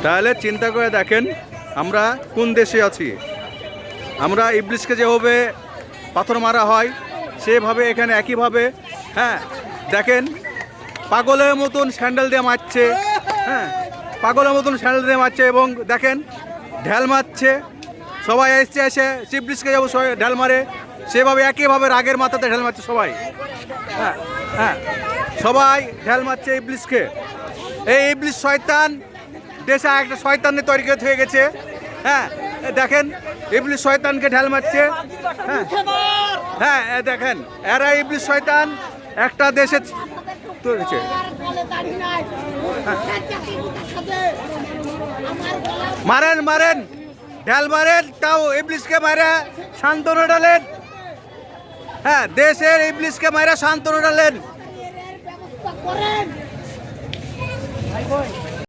তাহলে চিন্তা করে দেখেন আমরা কোন দেশে আছি। আমরা ইবলিসকে যেভাবে পাথর মারা হয় সেভাবে এখানে একইভাবে, হ্যাঁ দেখেন পাগলের মতন স্যান্ডেল দিয়ে মারছে, হ্যাঁ পাগলের মতন স্যান্ডেল দিয়ে মারছে এবং দেখেন ঢেল মারছে। সবাই এসে ইবলিসকে যাবো সবাই ঢেল মারে, সেভাবে একইভাবে রাগের মাথাতে ঢেল মারছে সবাই। হ্যাঁ হ্যাঁ সবাই ঢেল মারছে ইবলিসকে। এই ইবলিস শয়তান দেশে একটা শয়তানের তৈরি হয়ে গেছে। হ্যাঁ দেখেন ইবলিস শয়তানকে ঢেল মারছে। হ্যাঁ হ্যাঁ দেখেন এরা ইবলিস শয়তান একটা দেশে তৈরি। মারেন মারেন ঢেল মারেন, তাও ইবলিসকে মারে শান্তনু ডালেন। হ্যাঁ দেশের ইবলিসকে মারে শান্তনু ডালেন।